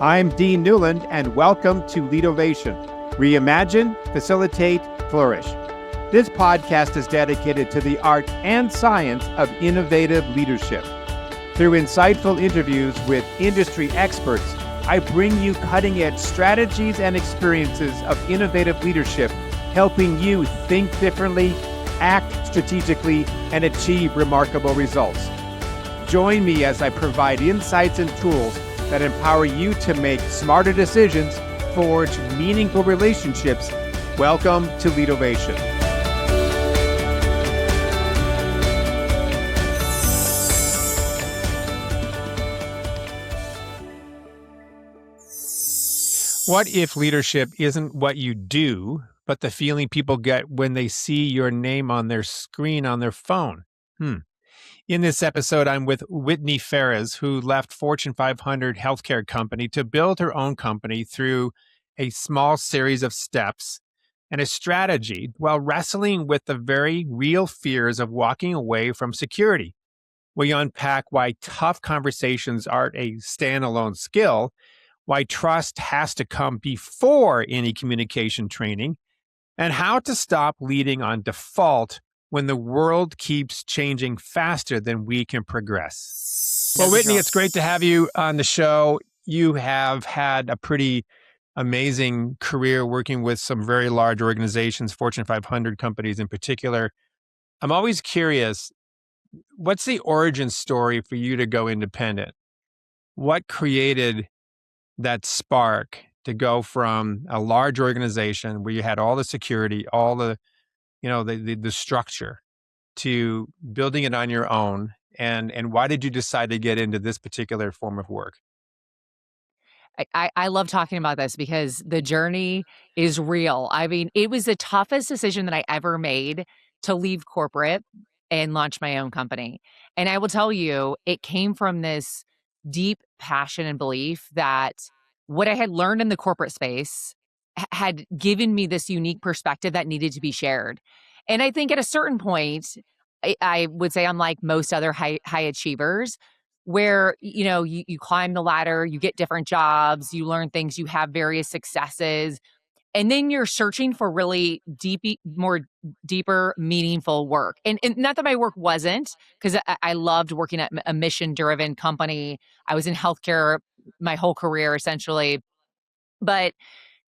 I'm Dean Newland, and welcome to Leadovation. Reimagine, facilitate, flourish. This podcast is dedicated to the art and science of innovative leadership. Through insightful interviews with industry experts, I bring you cutting-edge strategies and experiences of innovative leadership, helping you think differently, act strategically, and achieve remarkable results. Join me as I provide insights and tools that empower you to make smarter decisions, forge meaningful relationships. Welcome to Leadovation. What if leadership isn't what you do, but the feeling people get when they see your name on their screen on their phone? In this episode, I'm with Whitney Faires, who left Fortune 500 healthcare company to build her own company through a small series of steps and a strategy while wrestling with the very real fears of walking away from security. We unpack why tough conversations aren't a standalone skill, why trust has to come before any communication training, and how to stop leading on default when the world keeps changing faster than we can progress. Well, Whitney, it's great to have you on the show. You have had a pretty amazing career working with some very large organizations, Fortune 500 companies in particular. I'm always curious, what's the origin story for you to go independent? What created that spark to go from a large organization where you had all the security, all the the structure, to building it on your own? And why did you decide to get into this particular form of work? I love talking about this because the journey is real. I mean, it was the toughest decision that I ever made to leave corporate and launch my own company. And I will tell you, it came from this deep passion and belief that what I had learned in the corporate space had given me this unique perspective that needed to be shared. And I think at a certain point, I would say I'm like most other high achievers, where you climb the ladder, you get different jobs, you learn things, you have various successes, and then you're searching for really deeper, meaningful work. And not that my work wasn't, because I loved working at a mission-driven company. I was in healthcare my whole career, essentially. But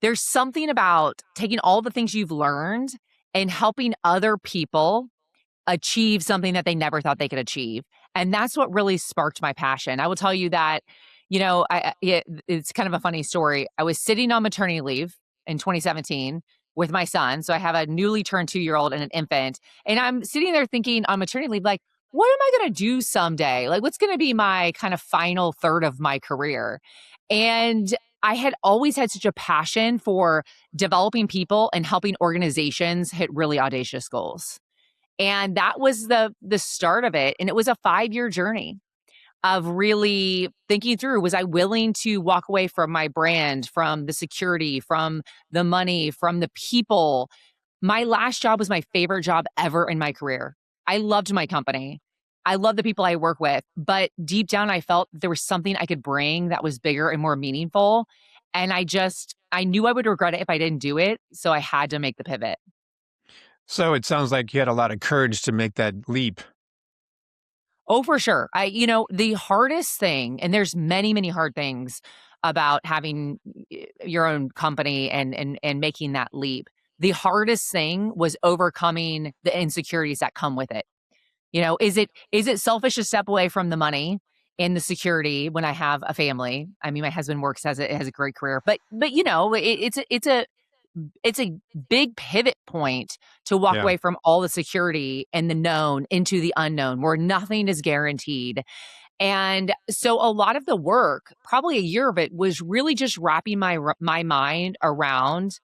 there's something about taking all the things you've learned and helping other people achieve something that they never thought they could achieve. And that's what really sparked my passion. I will tell you that, it's kind of a funny story. I was sitting on maternity leave in 2017 with my son. So I have a newly turned 2-year-old and an infant. And I'm sitting there thinking on maternity leave, like, what am I going to do someday? Like, what's going to be my kind of final third of my career? And I had always had such a passion for developing people and helping organizations hit really audacious goals. And that was the start of it. And it was a 5-year journey of really thinking through, was I willing to walk away from my brand, from the security, from the money, from the people? My last job was my favorite job ever in my career. I loved my company. I love the people I work with, but deep down I felt there was something I could bring that was bigger and more meaningful. And I knew I would regret it if I didn't do it. So I had to make the pivot. So it sounds like you had a lot of courage to make that leap. Oh, for sure. The hardest thing, and there's many, many hard things about having your own company and making that leap. The hardest thing was overcoming the insecurities that come with it. Is it selfish to step away from the money and the security when I have a family? I mean, my husband has a great career, but it's a big pivot point to walk away from all the security and the known into the unknown, where nothing is guaranteed. And so a lot of the work, probably a year of it, was really just wrapping my mind around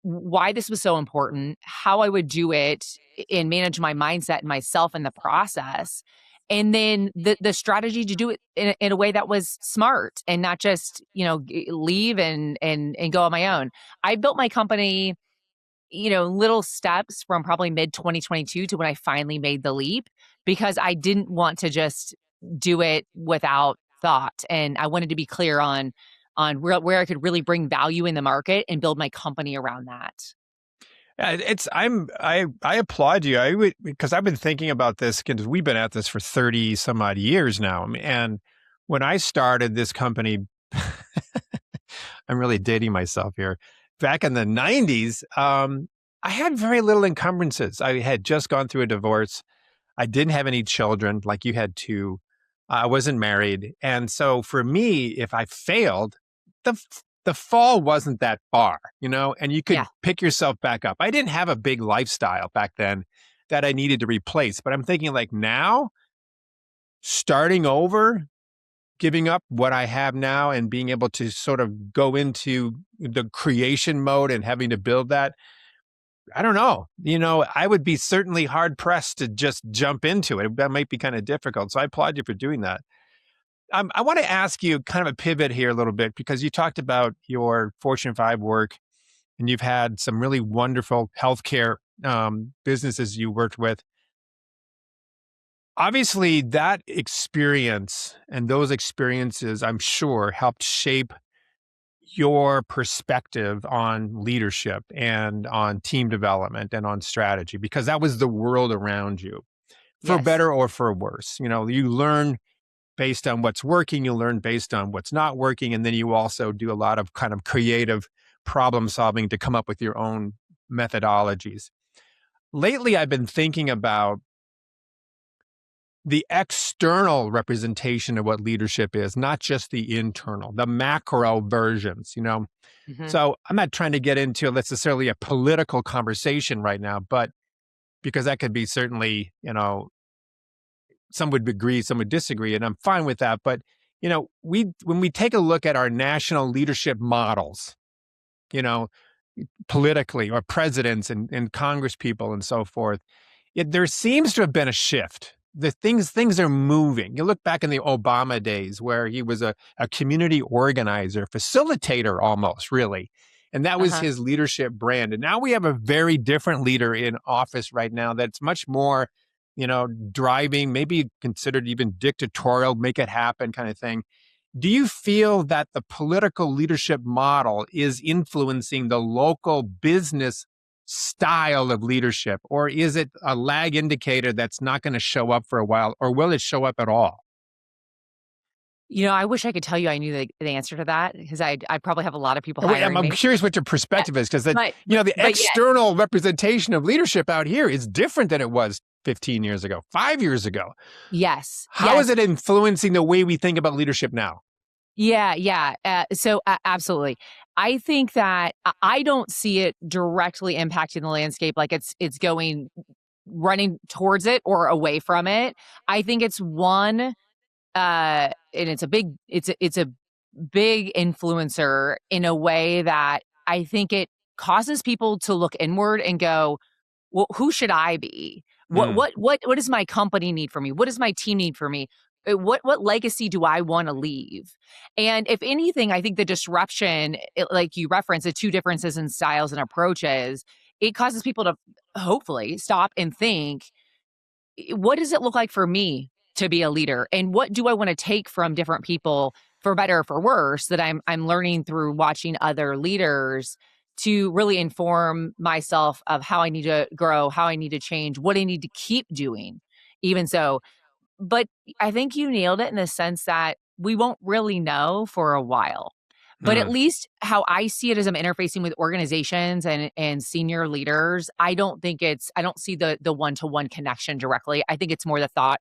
why this was so important, how I would do it, and manage my mindset and myself in the process. And then the strategy to do it in a way that was smart and not just, leave and go on my own. I built my company, little steps from probably mid 2022 to when I finally made the leap, because I didn't want to just do it without thought. And I wanted to be clear on where I could really bring value in the market and build my company around that. I applaud you. I would, because I've been thinking about this because we've been at this for 30 some odd years now. And when I started this company, I'm really dating myself here. Back in the 90s, I had very little encumbrances. I had just gone through a divorce. I didn't have any children like you had two. I wasn't married. And so for me, if I failed, the fall wasn't that far, and you could Yeah. pick yourself back up. I didn't have a big lifestyle back then that I needed to replace, but I'm thinking like now, starting over, giving up what I have now and being able to sort of go into the creation mode and having to build that. I don't know. I would be certainly hard pressed to just jump into it. That might be kind of difficult. So I applaud you for doing that. I want to ask you kind of a pivot here a little bit because you talked about your Fortune 5 work and you've had some really wonderful healthcare businesses you worked with. Obviously, that experience and those experiences, I'm sure, helped shape your perspective on leadership and on team development and on strategy, because that was the world around you, for Yes. better or for worse. You learn based on what's working, you learn based on what's not working, and then you also do a lot of kind of creative problem solving to come up with your own methodologies. Lately, I've been thinking about the external representation of what leadership is, not just the internal, the macro versions. Hmm. So I'm not trying to get into necessarily a political conversation right now, but because that could be certainly, some would agree, some would disagree, and I'm fine with that. But, when we take a look at our national leadership models, you know, politically, or presidents and Congress people and so forth, there seems to have been a shift. The things are moving. You look back in the Obama days where he was a community organizer, facilitator almost, really. And that was Uh-huh. his leadership brand. And now we have a very different leader in office right now that's much more, driving, maybe considered even dictatorial, make it happen kind of thing. Do you feel that the political leadership model is influencing the local business style of leadership, or is it a lag indicator that's not going to show up for a while, or will it show up at all? I wish I could tell you I knew the answer to that because I probably have a lot of people Wait, hiring I'm me. curious what your Yeah. perspective is, because that But the yeah. external representation of leadership out here is different than it was 15 years ago, 5 years ago. Yes. How is Yes. it influencing the way we think about leadership now? Yeah, yeah. So absolutely. I think that I don't see it directly impacting the landscape like it's going running towards it or away from it. I think it's one and it's a big influencer in a way that I think it causes people to look inward and go, well, who should I be? What Mm, what what what does my company need from me? What does my team need from me? What legacy do I want to leave? And if anything, I think the disruption, like you referenced, the two differences in styles and approaches, it causes people to hopefully stop and think, what does it look like for me to be a leader? And what do I want to take from different people for better or for worse that I'm learning through watching other leaders to really inform myself of how I need to grow, how I need to change, what I need to keep doing. Even so, but I think you nailed it in the sense that we won't really know for a while. But at mm, least how I see it as I'm interfacing with organizations and senior leaders, I don't see the one-to-one connection directly. I think it's more the thought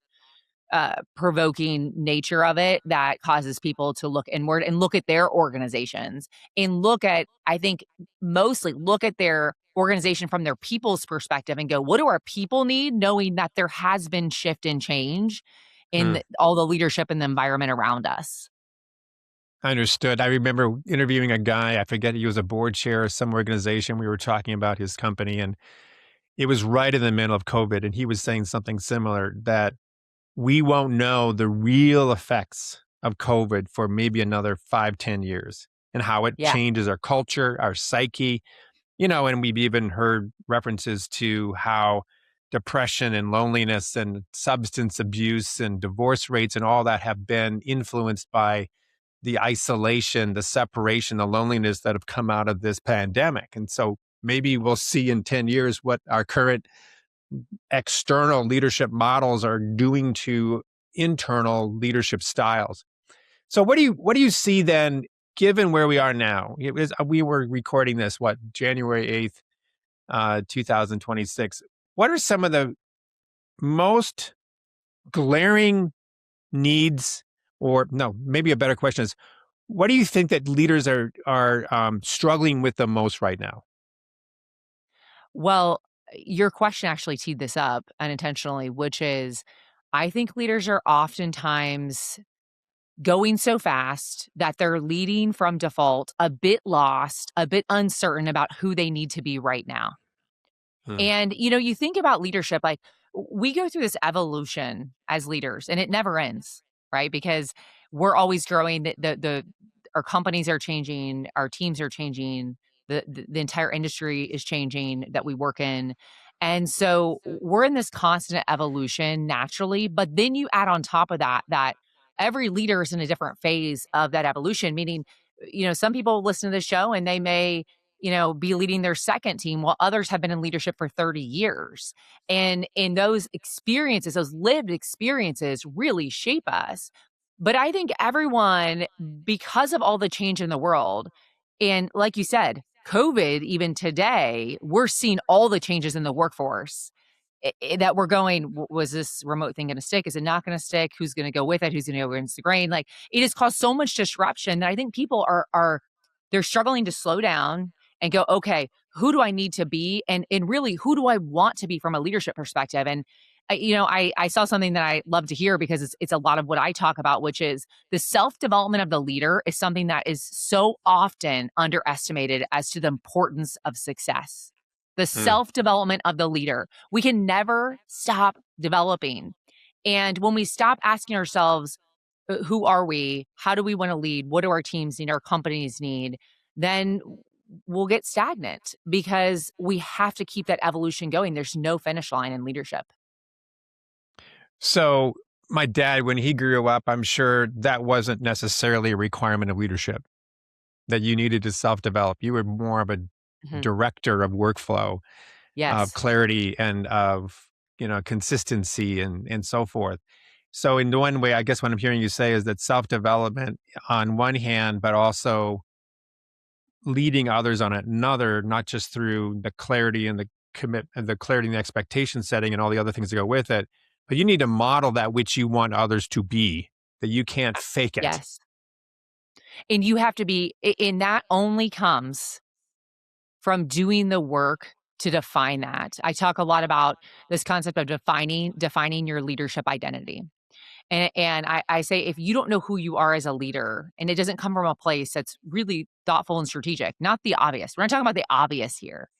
provoking nature of it that causes people to look inward and look at their organizations and I think mostly look at their organization from their people's perspective and go, what do our people need? Knowing that there has been shift and change in mm. all the leadership and the environment around us. I understood. I remember interviewing a guy, I forget, he was a board chair of some organization. We were talking about his company, and it was right in the middle of COVID. And he was saying something similar, that we won't know the real effects of COVID for maybe another 5, 10 years, and how it Yeah. changes our culture, our psyche, and we've even heard references to how depression and loneliness and substance abuse and divorce rates and all that have been influenced by the isolation, the separation, the loneliness that have come out of this pandemic. And so maybe we'll see in 10 years what our current external leadership models are doing to internal leadership styles. So what do you see then, given where we are now? We were recording this, January 8th, 2026. What are some of the most glaring needs, or no, maybe a better question is, what do you think that leaders are struggling with the most right now? Well, your question actually teed this up unintentionally, which is I think leaders are oftentimes going so fast that they're leading from default, a bit lost, a bit uncertain about who they need to be right now. Hmm. And, you think about leadership, like we go through this evolution as leaders and it never ends, right? Because we're always growing. Our companies are changing, our teams are changing, the entire industry is changing that we work in. And so we're in this constant evolution naturally. But then you add on top of that every leader is in a different phase of that evolution, meaning, some people listen to the show and they may be leading their second team while others have been in leadership for 30 years. And in those experiences, those lived experiences really shape us. But I think everyone, because of all the change in the world, and like you said, COVID, even today, we're seeing all the changes in the workforce that we're going, was this remote thing going to stick? Is it not going to stick? Who's going to go with it? Who's going to go against the grain? Like it has caused so much disruption that I think people are they're struggling to slow down and go, okay, who do I need to be? And really, who do I want to be from a leadership perspective? And I saw something that I love to hear because it's a lot of what I talk about, which is the self-development of the leader is something that is so often underestimated as to the importance of success. The Hmm. self-development of the leader. We can never stop developing. And when we stop asking ourselves, who are we? How do we want to lead? What do our teams need? Our companies need? Then we'll get stagnant because we have to keep that evolution going. There's no finish line in leadership. So my dad, when he grew up, I'm sure that wasn't necessarily a requirement of leadership, that you needed to self-develop. You were more of a Mhm. director of workflow, of Yes. clarity, and of consistency and so forth. So in one way, I guess what I'm hearing you say is that self-development on one hand, but also leading others on another, not just through the clarity and the the clarity and the expectation setting and all the other things that go with it, but you need to model that which you want others to be, that you can't fake it. Yes. And you have to be, and that only comes from doing the work to define that. I talk a lot about this concept of defining your leadership identity. And I say, if you don't know who you are as a leader, and it doesn't come from a place that's really thoughtful and strategic, not the obvious. We're not talking about the obvious here,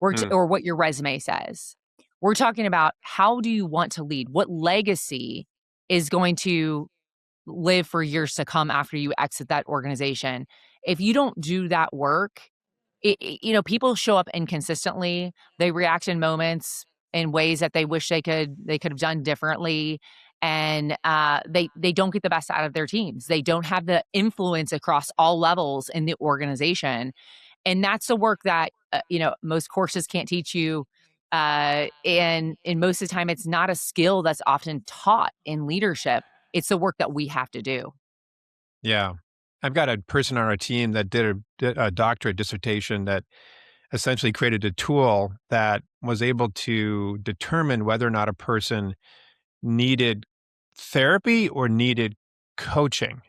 Hmm. or what your resume says. We're talking about how do you want to lead? What legacy is going to live for years to come after you exit that organization? If you don't do that work, people show up inconsistently. They react in moments in ways that they wish they could have done differently, and they don't get the best out of their teams. They don't have the influence across all levels in the organization, and that's the work that most courses can't teach you. And most of the time, it's not a skill that's often taught in leadership. It's the work that we have to do. Yeah. I've got a person on our team that did a doctorate dissertation that essentially created a tool that was able to determine whether or not a person needed therapy or needed coaching.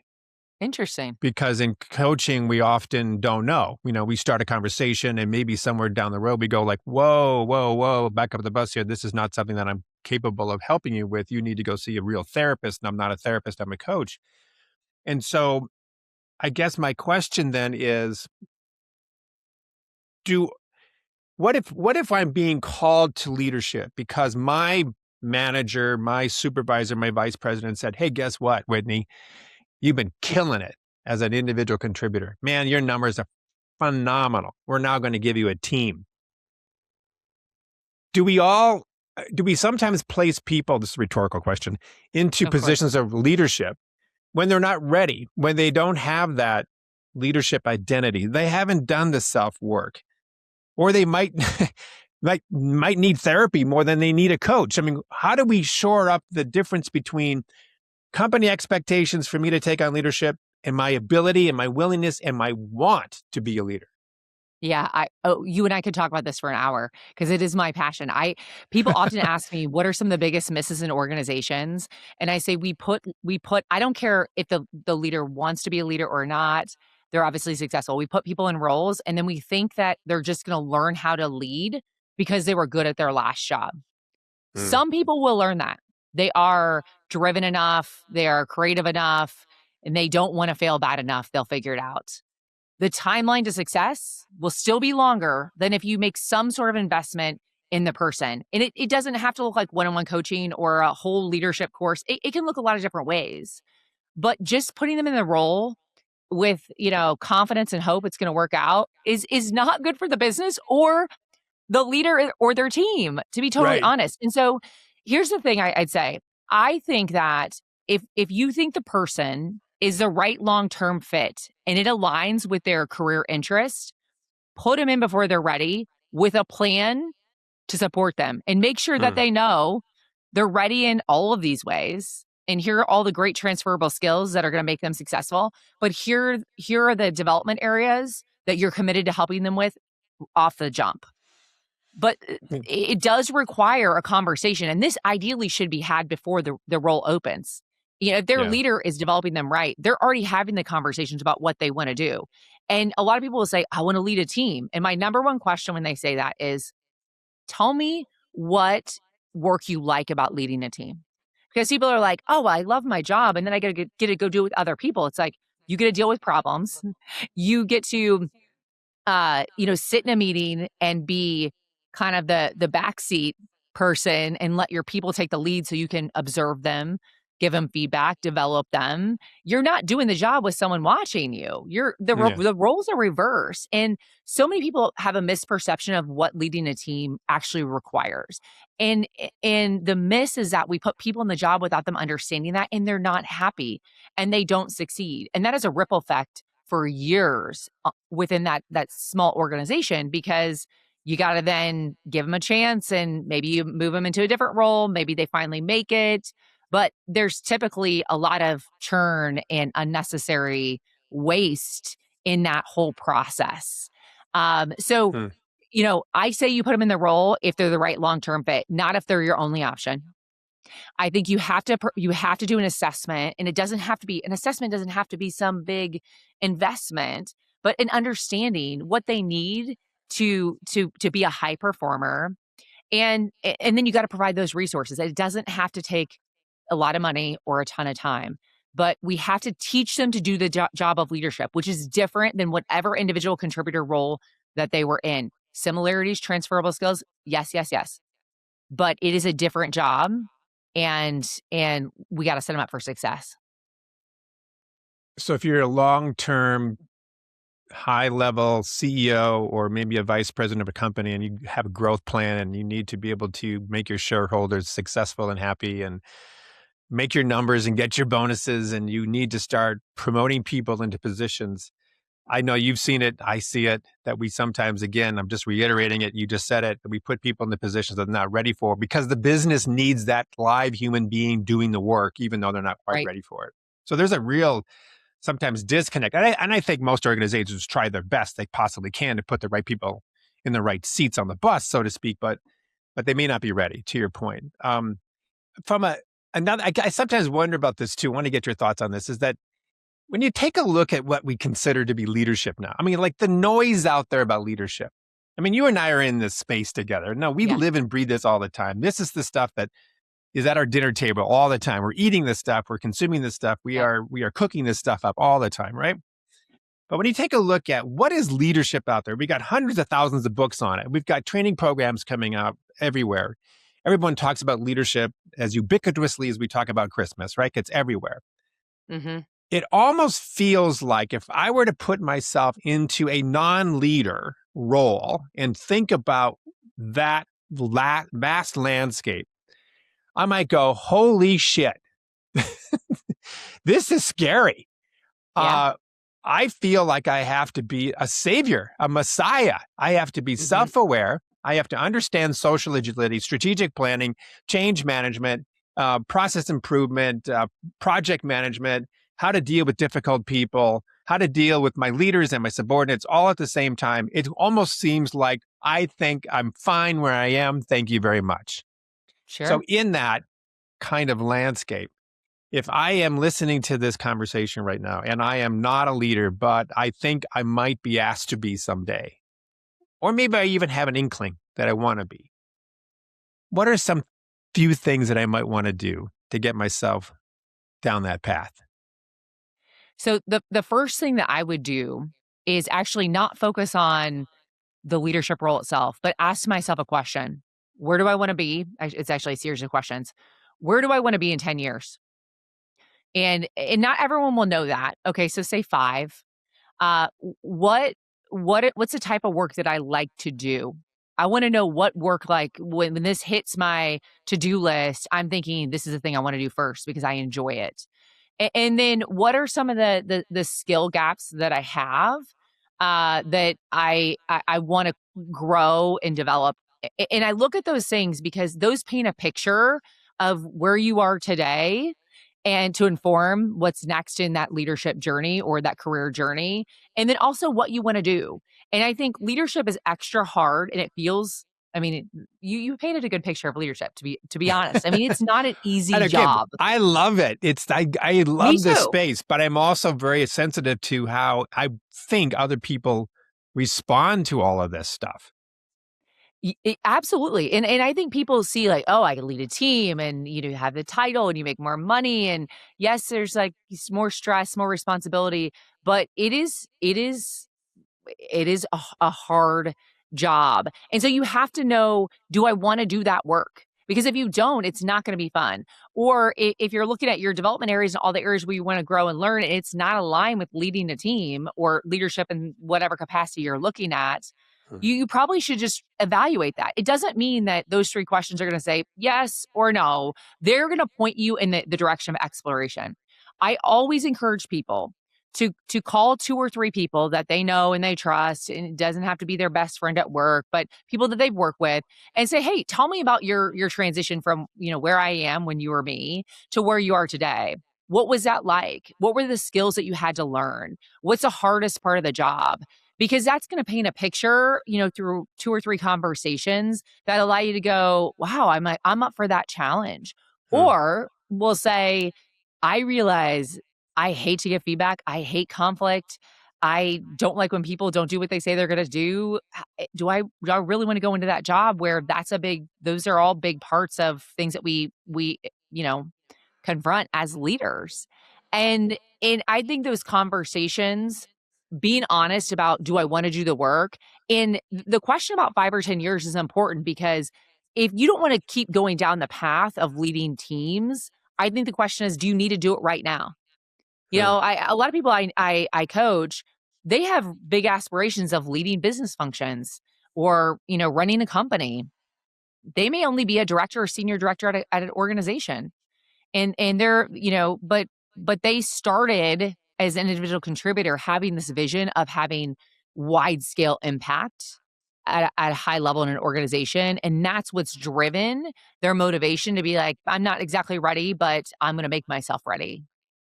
Interesting. Because in coaching, we often don't know. We start a conversation and maybe somewhere down the road we go like, whoa, whoa, whoa, back up the bus here. This is not something that I'm capable of helping you with. You need to go see a real therapist. And I'm not a therapist, I'm a coach. And so I guess my question then is, do what if I'm being called to leadership because my manager, my supervisor, my vice president said, hey, guess what, Whitney? You've been killing it as an individual contributor. Man, your numbers are phenomenal. We're now going to give you a team. Do we all do we sometimes place people, this is a rhetorical question, into Of course. positions of leadership when they're not ready, when they don't have that leadership identity? They haven't done the self-work, or they might might need therapy more than they need a coach. I mean, how do we shore up the difference between company expectations for me to take on leadership and my ability and my willingness and my want to be a leader? Yeah, you and I could talk about this for an hour because it is my passion. People often ask me, what are some of the biggest misses in organizations? And I say we put I don't care if the leader wants to be a leader or not. They're obviously successful. We put people in roles and then we think that they're just going to learn how to lead because they were good at their last job. Mm, Some people will learn that. They are driven enough, they are creative enough, and they don't want to fail bad enough. They'll figure it out. The timeline to success will still be longer than if you make some sort of investment in the person. And it doesn't have to look like one-on-one coaching or a whole leadership course. It can look a lot of different ways. But just putting them in the role with, confidence and hope it's going to work out is not good for the business or the leader or their team, to be totally right. honest. And so here's the thing I'd say. I think that if you think the person is the right long-term fit and it aligns with their career interest, put them in before they're ready with a plan to support them and make sure that Mm, they know they're ready in all of these ways. And here are all the great transferable skills that are going to make them successful. But here are the development areas that you're committed to helping them with off the jump. But mm, it does require a conversation, and this ideally should be had before the role opens. If their yeah. leader is developing them right, they're already having the conversations about what they want to do. And a lot of people will say, I want to lead a team. And my number one question when they say that is, tell me what work you like about leading a team. Because people are like, oh, well, I love my job. And then I get to go do it with other people. It's like, you get to deal with problems. You get to sit in a meeting and be kind of the backseat person and let your people take the lead so you can observe them, give them feedback, develop them. You're not doing the job with someone watching you. Yeah. The roles are reversed. And so many people have a misperception of what leading a team actually requires. And the miss is that we put people in the job without them understanding that, and they're not happy and they don't succeed. And that is a ripple effect for years within that small organization, because you got to then give them a chance and maybe you move them into a different role. Maybe they finally make it. But there's typically a lot of churn and unnecessary waste in that whole process. So, Hmm. I say you put them in the role if they're the right long-term fit, not if they're your only option. I think you have to do an assessment, and an assessment doesn't have to be some big investment, but an understanding what they need to be a high performer. And then you got to provide those resources. It doesn't have to take a lot of money or a ton of time, but we have to teach them to do the job of leadership, which is different than whatever individual contributor role that they were in. Similarities, transferable skills, yes, yes, yes, but it is a different job, and we gotta set them up for success. So if you're a long-term, high-level CEO or maybe a vice president of a company and you have a growth plan and you need to be able to make your shareholders successful and happy and make your numbers and get your bonuses, and you need to start promoting people into positions. I know you've seen it. I see it, that we sometimes, again, I'm just reiterating it. You just said it, that we put people in the positions that they're not ready for because the business needs that live human being doing the work, even though they're not quite Right. ready for it. So there's a real sometimes disconnect. And I think most organizations try their best they possibly can to put the right people in the right seats on the bus, so to speak, but they may not be ready, to your point. From another, I sometimes wonder about this too. I want to get your thoughts on this, is that when you take a look at what we consider to be leadership now, I mean, like the noise out there about leadership. I mean, you and I are in this space together. No, we Yeah. live and breathe this all the time. This is the stuff that is at our dinner table all the time. We're eating this stuff. We're consuming this stuff. We Yep. are we are cooking this stuff up all the time, right? But when you take a look at what is leadership out there, we got hundreds of thousands of books on it. We've got training programs coming out everywhere. Everyone talks about leadership as ubiquitously as we talk about Christmas, right? It's everywhere. Mhm. It almost feels like if I were to put myself into a non-leader role and think about that vast landscape, I might go, holy shit, this is scary. Yeah. I feel like I have to be a savior, a messiah. I have to be Mhm. self-aware. I have to understand social agility, strategic planning, change management, process improvement, project management, how to deal with difficult people, how to deal with my leaders and my subordinates all at the same time. It almost seems like I think I'm fine where I am. Thank you very much. So Sure. in that kind of landscape, if I am listening to this conversation right now and I am not a leader, but I think I might be asked to be someday, or maybe I even have an inkling that I want to be, what are some few things that I might want to do to get myself down that path? So the first thing that I would do is actually not focus on the leadership role itself, but ask myself a question. Where do I want to be? It's actually a series of questions. Where do I want to be in 10 years? And not everyone will know that. Okay, so say 5. What's the type of work that I like to do? I want to know what work, like when this hits my to-do list, I'm thinking this is the thing I want to do first because I enjoy it. And then what are some of the skill gaps that I have, that I wanna grow and develop? And I look at those things because those paint a picture of where you are today and to inform what's next in that leadership journey or that career journey, and then also what you wanna do. And I think leadership is extra hard, and it feels, I mean, you painted a good picture of leadership, to be honest. I mean, it's not an And easy again, job. I love it. I Me love this too. space, but I'm also very sensitive to how I think other people respond to all of this stuff. Absolutely, and I think people see like, "Oh, I can lead a team, and, you have the title, and you make more money, and yes, there's, like, more stress, more responsibility," but it is a hard job, and so you have to know, "Do I wanna do that work?" Because if you don't, it's not gonna be fun. Or if you're looking at your development areas and all the areas where you wanna grow and learn, and it's not aligned with leading a team or leadership in whatever capacity you're looking at, you probably should just evaluate that. It doesn't mean that those 3 questions are gonna say yes or no. They're gonna point you in the direction of exploration. I always encourage people to call 2 or 3 people that they know and they trust, and it doesn't have to be their best friend at work, but people that they've worked with, and say, "Hey, tell me about your transition from, where I am when you were me to where you are today. What was that like? What were the skills that you had to learn? What's the hardest part of the job?" Because that's gonna paint a picture, through 2 or 3 conversations that allow you to go, "Wow, I'm up for that challenge." Hmm. Or we'll say, "I realize I hate to give feedback. I hate conflict. I don't like when people don't do what they say they're gonna do. Do I really wanna go into that job where those are all big parts of things that we, you know, confront as leaders?" And I think those conversations, being honest about, do I wanna do the work? And the question about 5 or 10 years is important because if you don't wanna keep going down the path of leading teams, I think the question is, do you need to do it right now? Hmm. A lot of people I coach, they have big aspirations of leading business functions or, running a company. They may only be a director or senior director at an organization. And they're, but they started as an individual contributor having this vision of having wide scale impact at a high level in an organization, and that's what's driven their motivation to be like, "I'm not exactly ready, but I'm gonna make myself ready,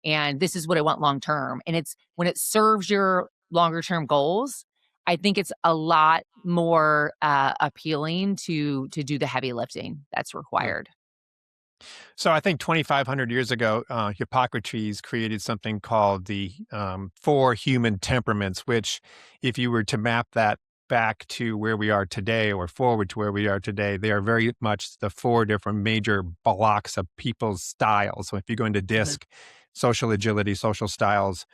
and this is what I want long term." And it's when it serves your longer term goals, I think it's a lot more, appealing to do the heavy lifting that's Hmm. required. So I think 2,500 years ago, Hippocrates created something called the 4 human temperaments, which, if you were to map that back to where we are today or forward to where we are today, they are very much the 4 different major blocks of people's styles. So if you go into Mhm. DISC, social agility, social styles,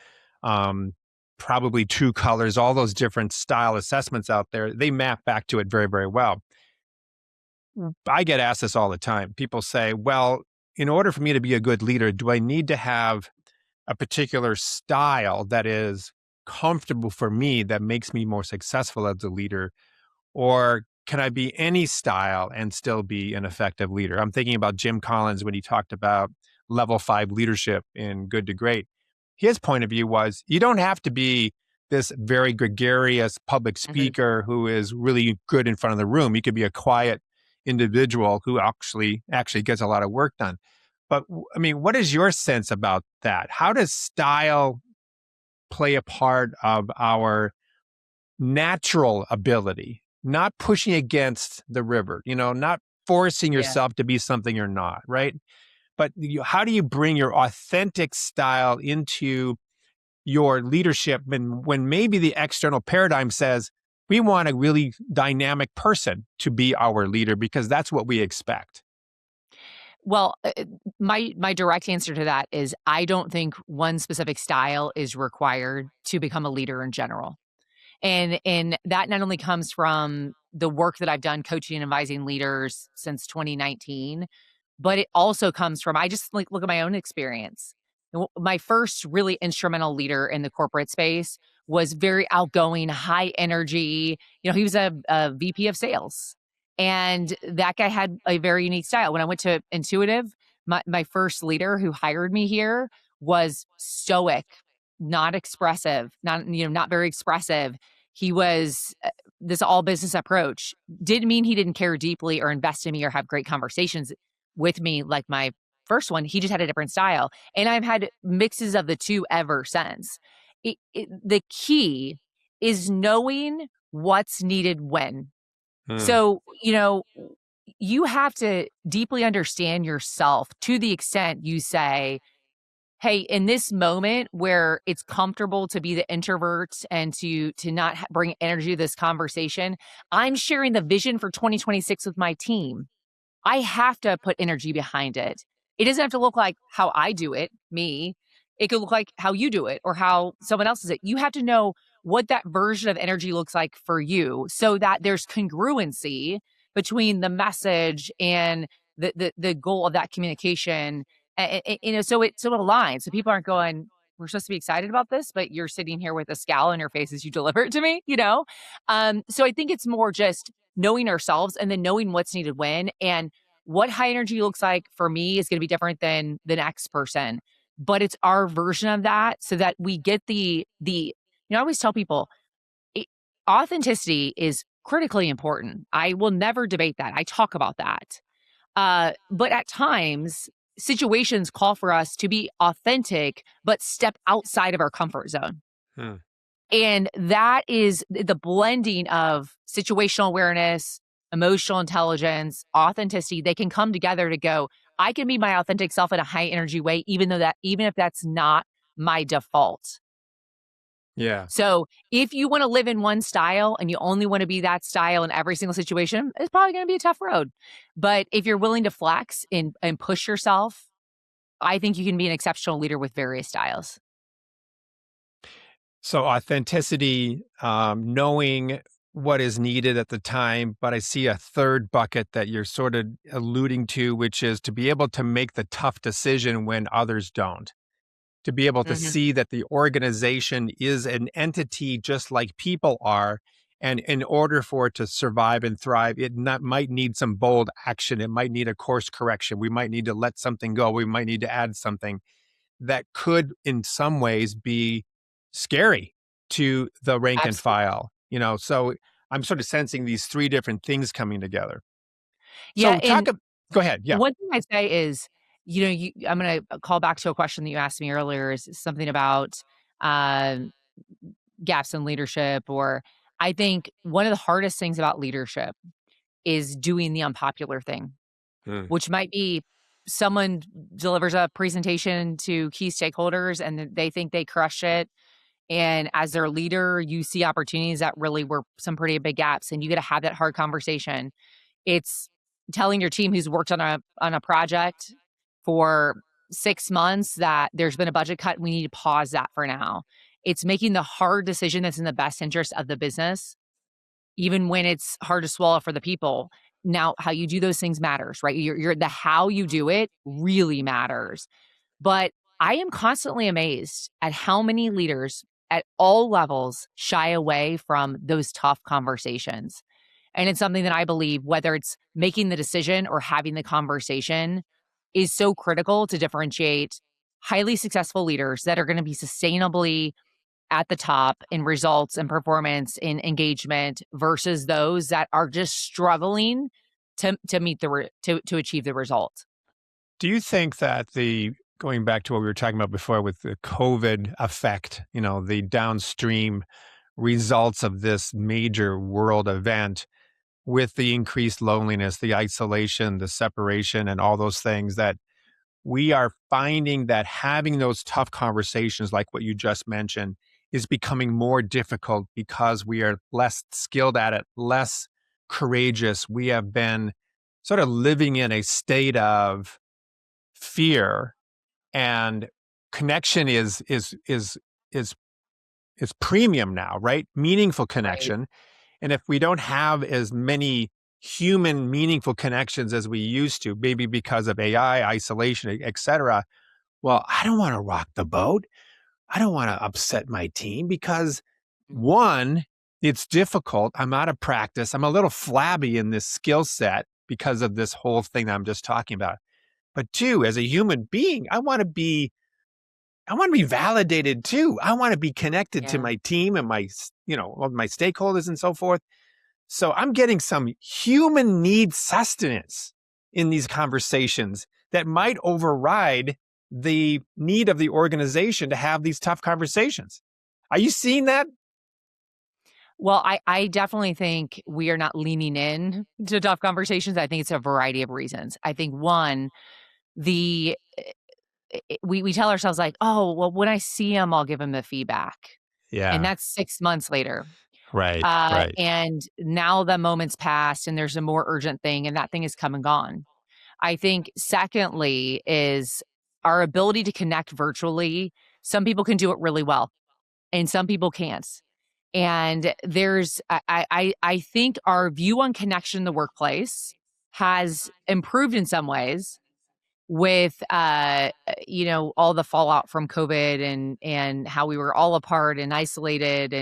um, probably true colors, all those different style assessments out there, they map back to it very, very well. I get asked this all the time. People say, well, in order for me to be a good leader, do I need to have a particular style that is comfortable for me that makes me more successful as a leader? Or can I be any style and still be an effective leader? I'm thinking about Jim Collins when he talked about level 5 leadership in Good to Great. His point of view was you don't have to be this very gregarious public Mhm. speaker who is really good in front of the room. You could be a quiet individual who actually gets a lot of work done. But I mean, what is your sense about that? How does style play a part of our natural ability, not pushing against the river, not forcing Yeah. yourself to be something you're not, right? But how do you bring your authentic style into your leadership when maybe the external paradigm says we want a really dynamic person to be our leader because that's what we expect? Well, my direct answer to that is I don't think one specific style is required to become a leader in general. And that not only comes from the work that I've done coaching and advising leaders since 2019, but it also comes from I just like look at my own experience. My first really instrumental leader in the corporate space was very outgoing, high energy. He was a VP of sales. And that guy had a very unique style. When I went to Intuitive, my first leader who hired me here was stoic, not expressive, not very expressive. He was this all business approach. Didn't mean he didn't care deeply or invest in me or have great conversations with me like my first one. He just had a different style. And I've had mixes of the two ever since. The key is knowing what's needed when. Hmm. So, you have to deeply understand yourself to the extent you say, hey, in this moment where it's comfortable to be the introvert and to not bring energy to this conversation, I'm sharing the vision for 2026 with my team. I have to put energy behind it. It doesn't have to look like how I do it, me. It could look like how you do it or how someone else does it. You have to know what that version of energy looks like for you so that there's congruency between the message and the goal of that communication. So it aligns. So people aren't going, we're supposed to be excited about this, but you're sitting here with a scowl on your face as you deliver it to me. So I think it's more just knowing ourselves and then knowing what's needed when and what high energy looks like for me is going to be different than the next person, but it's our version of that so that we get I always tell people it, authenticity is critically important. I will never debate that. I talk about that. But at times situations call for us to be authentic but step outside of our comfort zone. Hmm. And that is the blending of situational awareness, emotional intelligence, authenticity. They can come together to go, I can be my authentic self in a high energy way, even if that's not my default. Yeah. So if you want to live in one style and you only want to be that style in every single situation, it's probably going to be a tough road. But if you're willing to flex and push yourself, I think you can be an exceptional leader with various styles. So authenticity, knowing what is needed at the time, but I see a third bucket that you're sort of alluding to, which is to be able to make the tough decision when others don't. To be able to Mhm. see that the organization is an entity just like people are. And in order for it to survive and thrive, might need some bold action. It might need a course correction. We might need to let something go. We might need to add something that could, in some ways, be scary to the rank and Absolutely. file. So I'm sort of sensing these three different things coming together. Yeah. So And go ahead. Yeah. one thing I'd say is, I'm going to call back to a question that you asked me earlier is something about um, gaps in leadership. Or I think one of the hardest things about leadership is doing the unpopular thing, Hmm. which might be someone delivers a presentation to key stakeholders and they think they crush it. And as their leader, you see opportunities that really were some pretty big gaps, and you get to have that hard conversation. It's telling your team who's worked on a project for 6 months that there's been a budget cut, and we need to pause that for now. It's making the hard decision that's in the best interest of the business, even when it's hard to swallow for the people. Now, how you do those things matters, right? You're the how you do it really matters. But I am constantly amazed at how many leaders at all levels shy away from those tough conversations. And it's something that I believe, whether it's making the decision or having the conversation, is so critical to differentiate highly successful leaders that are going to be sustainably at the top in results and performance in engagement versus those that are just struggling to meet to achieve the result. Do you think that going back to what we were talking about before with the COVID effect, the downstream results of this major world event with the increased loneliness, the isolation, the separation, and all those things that we are finding that having those tough conversations like what you just mentioned is becoming more difficult because we are less skilled at it, less courageous. We have been sort of living in a state of fear, and connection is premium now, right? Meaningful Right. connection. And if we don't have as many human meaningful connections as we used to, maybe because of AI, isolation, et cetera, well, I don't want to rock the boat. I don't want to upset my team because one, it's difficult. I'm out of practice. I'm a little flabby in this skill set because of this whole thing that I'm just talking about. But two, as a human being, I want to be validated too. I want to be connected to Yeah. my team and all my stakeholders and so forth. So I'm getting some human need sustenance in these conversations that might override the need of the organization to have these tough conversations. Are you seeing that? Well, I definitely think we are not leaning in to tough conversations. I think it's a variety of reasons. I think one, the we tell ourselves like, "Oh, well, when I see him, I'll give him the feedback." And Yeah. that's 6 months later. Right. Right. And now the moment's passed and there's a more urgent thing and that thing is come and gone. I think secondly is our ability to connect virtually. Some people can do it really well and some people can't. And there's I think our view on connection in the workplace has improved in some ways with all the fallout from COVID and how we were all apart and isolated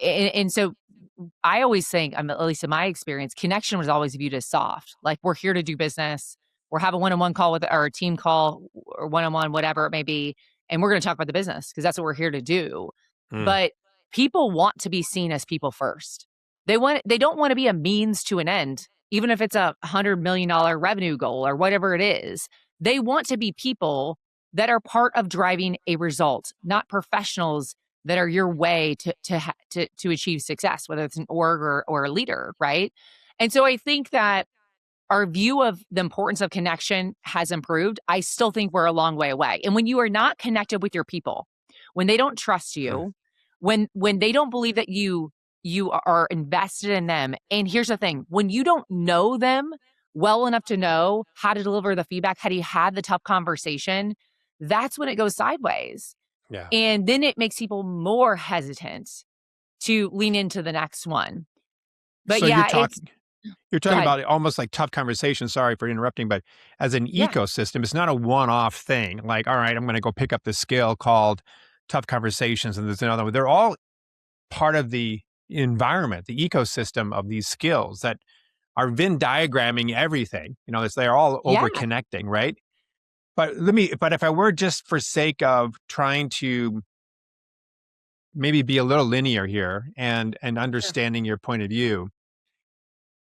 and so I always think, at least in my experience, connection was always viewed as soft. Like we're here to do business. We're have a one-on-one call with or a team call or one-on-one, whatever it may be, and we're going to talk about the business because that's what we're here to do. Mm, But people want to be seen as people first. They don't want to be a means to an end, even if it's $100 million revenue goal or whatever it is. They want to be people that are part of driving a result, not professionals that are your way to achieve success, whether it's an org or a leader, right? And so I think that our view of the importance of connection has improved. I still think we're a long way away. And when you are not connected with your people, when they don't trust mm, you, when they don't believe that you are invested in them. And here's the thing, when you don't know them well enough to know how to deliver the feedback, how do you have the tough conversation, that's when it goes sideways. yeah. And then it makes people more hesitant to lean into the next one. But So you're yeah, it's talking you're go talking ahead. about almost like tough conversations. Sorry for interrupting, but as an Yeah. ecosystem, it's not a one-off thing. Like, all right, I'm going to go pick up this skill called tough conversations, and there's another one. They're all part of the environment, the ecosystem of these skills that are Venn diagramming everything. They're all Yeah. over connecting, right? But if I were just for sake of trying to maybe be a little linear here and Sure. understanding your point of view,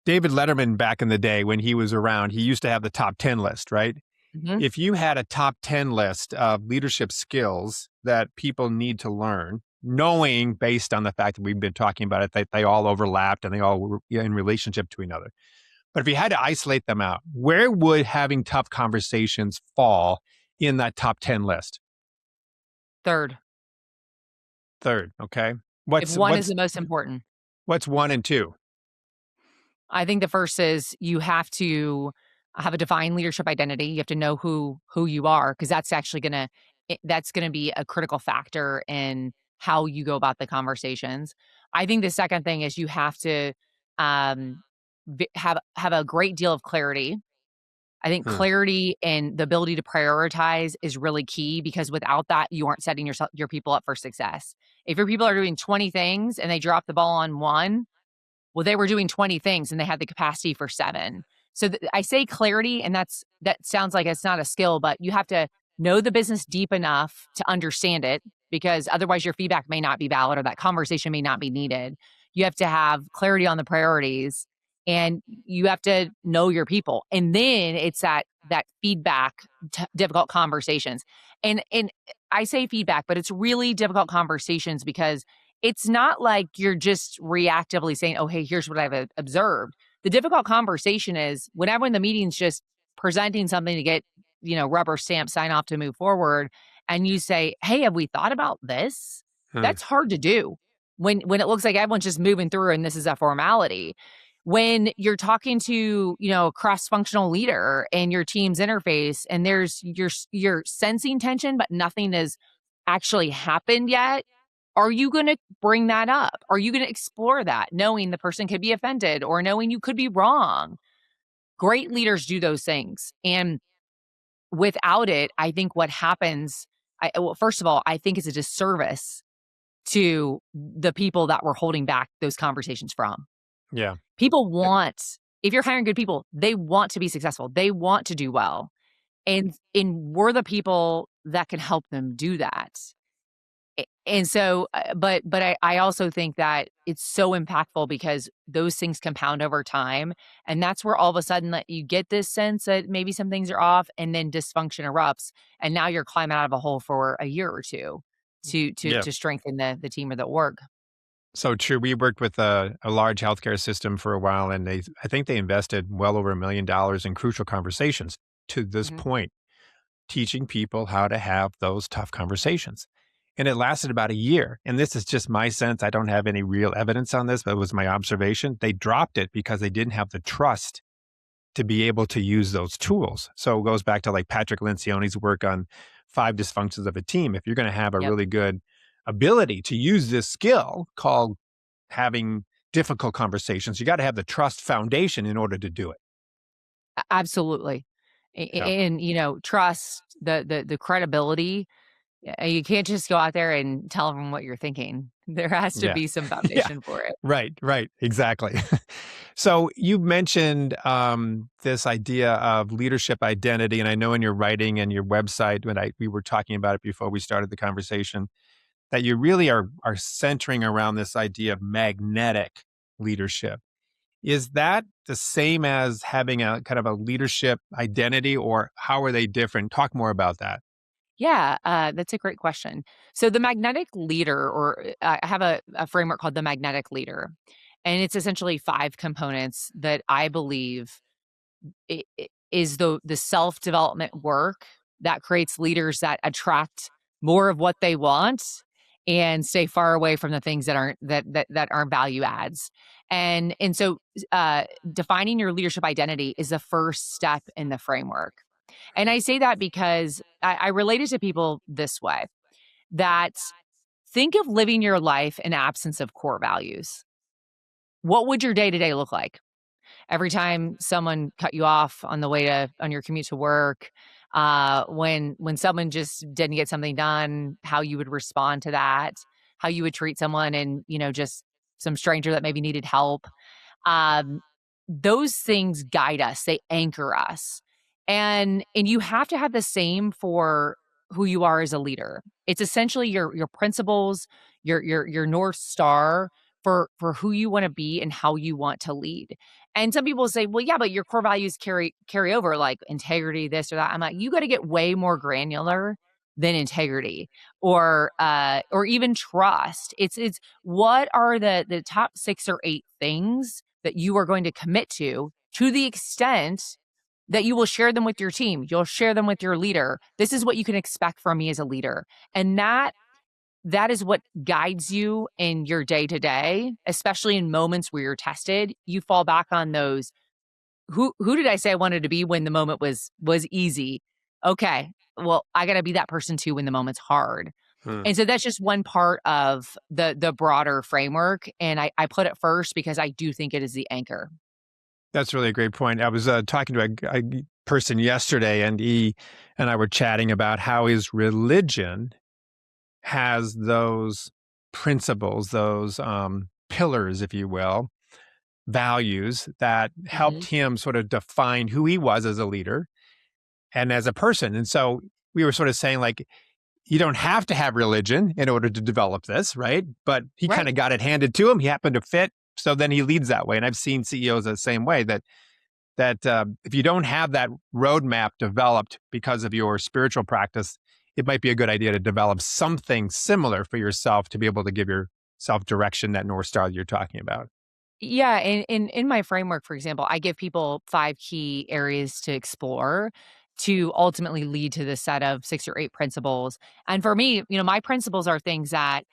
David Letterman back in the day when he was around, he used to have the top 10 list, right? Mhm. If you had a top 10 list of leadership skills that people need to learn, knowing based on the fact that we've been talking about it, that they all overlapped and they all were in relationship to another. But if you had to isolate them out, where would having tough conversations fall in that top 10 list? Third, Third, okay. if What's one is what's the most important. what's one and two? I think the first is you have to have a defined leadership identity. You have to know who you are because that's gonna be a critical factor in how you go about the conversations. I think the second thing is you have to um, have a great deal of clarity. I think Hmm, clarity and the ability to prioritize is really key because without that, you aren't setting your people up for success. If your people are doing 20 things and they drop the ball on one, Well, they were doing 20 things and they had the capacity for 7. So I say clarity, and that sounds like it's not a skill, but you have to know the business deep enough to understand it, because otherwise your feedback may not be valid or that conversation may not be needed. You have to have clarity on the priorities, and you have to know your people. And then it's that feedback, difficult conversations. And I say feedback, but it's really difficult conversations, because it's not like you're just reactively saying, "Oh, hey, here's what I've observed." The difficult conversation is when everyone in the meeting's just presenting something to get, rubber stamp sign off to move forward, and you say, "Hey, have we thought about this?" Hmm. That's hard to do when it looks like everyone's just moving through and this is a formality. When you're talking to, a cross-functional leader and your team's interface, and you're sensing tension, but nothing has actually happened yet, are you going to bring that up? Are you going to explore that, knowing the person could be offended or knowing you could be wrong? Great leaders do those things. And without it, I think what happens, well, first of all, I think it's a disservice to the people that we're holding back those conversations from. Yeah. People want, if you're hiring good people, they want to be successful. They want to do well. And we're the people that can help them do that. And so, but I also think that it's so impactful because those things compound over time, and that's where all of a sudden that you get this sense that maybe some things are off, and then dysfunction erupts, and now you're climbing out of a hole for a year or two Yeah. to strengthen the team or the org. So true. We worked with a large healthcare system for a while, and I think they invested well over $1 million in crucial conversations to this Mhm. point, teaching people how to have those tough conversations. And it lasted about a year. And this is just my sense. I don't have any real evidence on this, but it was my observation. They dropped it because they didn't have the trust to be able to use those tools. So it goes back to like Patrick Lencioni's work on 5 dysfunctions of a team. If you're going to have a Yep. really good ability to use this skill called having difficult conversations, you got to have the trust foundation in order to do it. Absolutely. Yeah. And trust, the credibility. You can't just go out there and tell them what you're thinking. There has to Yeah. be some Yeah. foundation for it. Right. Right. Exactly. So you mentioned this idea of leadership identity, and I know in your writing and your website when we were talking about it before we started the conversation, that you really are centering around this idea of magnetic leadership. Is that the same as having a kind of a leadership identity, or how are they different? Talk more about that. Yeah, that's a great question. So the magnetic leader, or I have a framework called the magnetic leader, and it's essentially 5 components that I believe is the self development work that creates leaders that attract more of what they want and stay far away from the things that aren't value adds. And so defining your leadership identity is the first step in the framework. And I say that because I relate it to people this way, that think of living your life in absence of core values. What would your day to day look like? Every time someone cut you off on the way on your commute to work, when someone just didn't get something done, how you would respond to that, how you would treat someone, and just some stranger that maybe needed help. Um, those things guide us, they anchor us. And you have to have the same for who you are as a leader. It's essentially your principles, your North Star for who you want to be and how you want to lead. And some people say, well, yeah, but your core values carry over, like integrity, this or that. I'm like, you got to get way more granular than integrity or even trust. It's what are the top 6 or 8 things that you are going to commit to the extent that you will share them with your team, you'll share them with your leader. This is what you can expect from me as a leader. And that is what guides you in your day to day, especially in moments where you're tested. You fall back on those. Who did I say I wanted to be when the moment was easy? Okay, well, I got to be that person too when the moment's hard. Hmm. And so that's just one part of the broader framework. And I put it first because I do think it is the anchor. That's really a great point. I was talking to a person yesterday, and he and I were chatting about how his religion has those principles, those pillars, if you will, values that helped him sort of define who he was as a leader and as a person. And so we were sort of saying, like, you don't have to have religion in order to develop this, right? But he kind Right. of got it handed to him. He happened to fit. So then he leads that way. And I've seen CEOs the same way, that if you don't have that roadmap developed because of your spiritual practice, it might be a good idea to develop something similar for yourself to be able to give yourself direction, that North Star that you're talking about. Yeah, in my framework, for example, I give people 5 key areas to explore to ultimately lead to this set of 6 or 8 principles. And for me, my principles are things that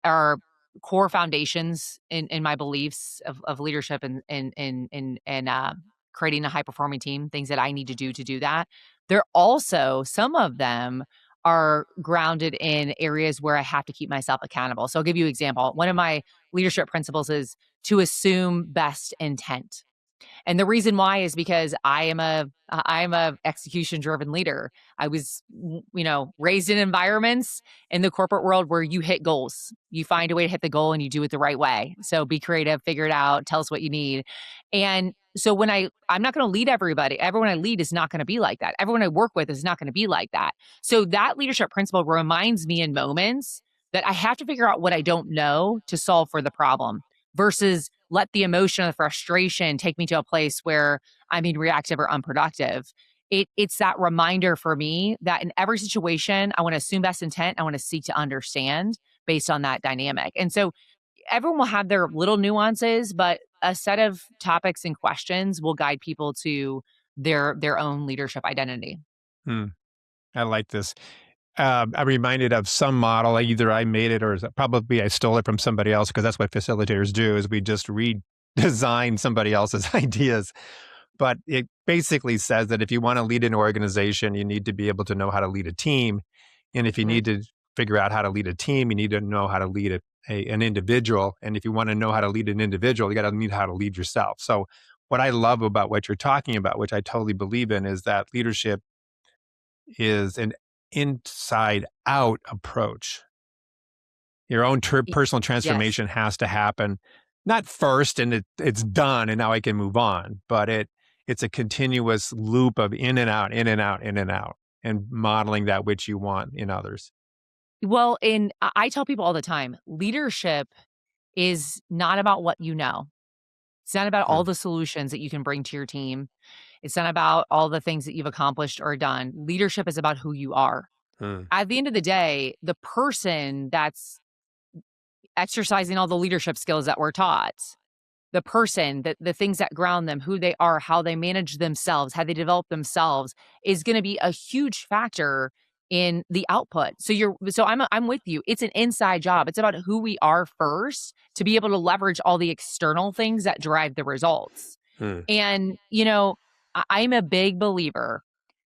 are core foundations in my beliefs of leadership and creating a high performing team, things that I need to do that. They're also, some of them are grounded in areas where I have to keep myself accountable. So I'll give you an example. One of my leadership principles is to assume best intent. And the reason why is because I'm a execution driven leader. I was raised in environments in the corporate world where you hit goals. You find a way to hit the goal and you do it the right way. So be creative, figure it out, tell us what you need. And so when I'm not going to lead everybody. Everyone I lead is not going to be like that. Everyone I work with is not going to be like that. So that leadership principle reminds me in moments that I have to figure out what I don't know to solve for the problem versus let the emotion or the frustration take me to a place where I'm being reactive or unproductive. It's that reminder for me that in every situation, I want to assume best intent. I want to seek to understand based on that dynamic. And so everyone will have their little nuances, but a set of topics and questions will guide people to their own leadership identity. Hmm, I like this. I'm reminded of some model. Either I made it, or probably I stole it from somebody else, because that's what facilitators do, is we just redesign somebody else's ideas. But it basically says that if you want to lead an organization, you need to be able to know how to lead a team. And if you Mhm. need to figure out how to lead a team, you need to know how to lead an individual. And if you want to know how to lead an individual, you got to need how to lead yourself. So what I love about what you're talking about, which I totally believe in, is that leadership is an inside out approach. Your own Y- personal Yes. transformation has to happen, not first and it's done and now I can move on, but it's a continuous loop of in and out, in and out, in and out, and modeling that which you want in others. Well, I tell people all the time, leadership is not about what you know. It's not about all Mm, the solutions that you can bring to your team. It's not about all the things that you've accomplished or done. Leadership is about who you are. mm, At the end of the day, the person that's exercising all the leadership skills that we're taught, the person, that the things that ground them, who they are, how they manage themselves, how they develop themselves is going to be a huge factor in the output. So I'm with you. It's an inside job. It's about who we are first to be able to leverage all the external things that drive the results. mm. And I'm a big believer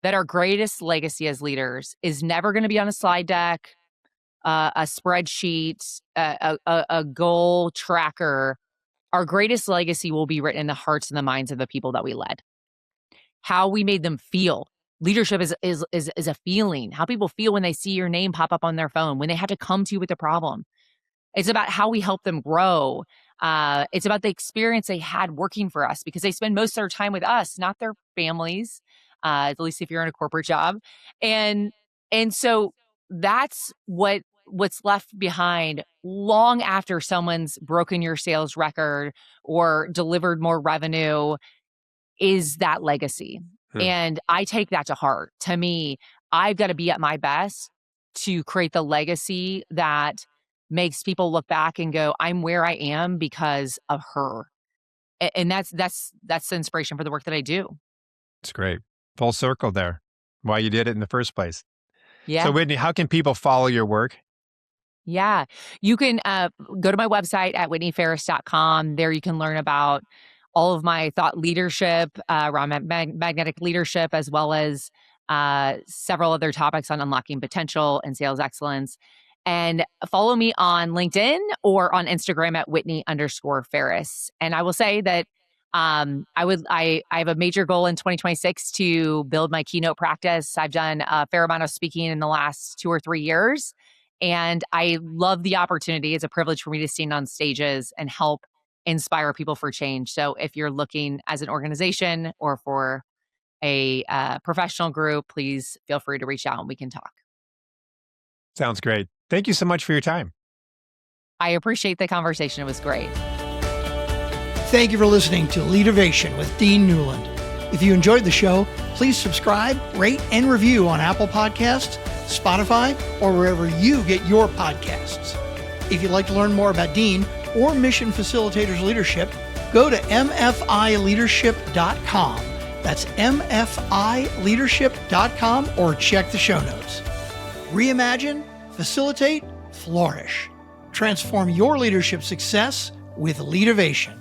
that our greatest legacy as leaders is never going to be on a slide deck, a spreadsheet, a goal tracker. Our greatest legacy will be written in the hearts and the minds of the people that we led. How we made them feel. Leadership is a feeling. How people feel when they see your name pop up on their phone, when they have to come to you with a problem. It's about how we help them grow. It's about the experience they had working for us because they spend most of their time with us, not their families. At least if you're in a corporate job, and so that's what's left behind long after someone's broken your sales record or delivered more revenue is that legacy. Hmm. And I take that to heart. To me, I've got to be at my best to create the legacy that makes people look back and go, I'm where I am because of her. And that's the inspiration for the work that I do. It's great. Full circle there. Why you did it in the first place. So, Yeah. Whitney, how can people follow your work? Yeah. You can go to my website at whitneyfaires.com. There you can learn about all of my thought leadership around magnetic leadership, as well as several other topics on unlocking potential and sales excellence. And follow me on LinkedIn or on Instagram at Whitney_Ferris. And I will say that I have a major goal in 2026 to build my keynote practice. I've done a fair amount of speaking in the last 2 or 3 years. And I love the opportunity. It's a privilege for me to stand on stages and help inspire people for change. So if you're looking as an organization or for a professional group, please feel free to reach out and we can talk. Sounds great. Thank you so much for your time. I appreciate the conversation. It was great. Thank you for listening to Leadervation with Dean Newland. If you enjoyed the show, please subscribe, rate, and review on Apple Podcasts, Spotify, or wherever you get your podcasts. If you'd like to learn more about Dean or Mission Facilitators Leadership, go to mfileadership.com. That's mfileadership.com, or check the show notes. Reimagine, facilitate, flourish. Transform your leadership success with Leadervation.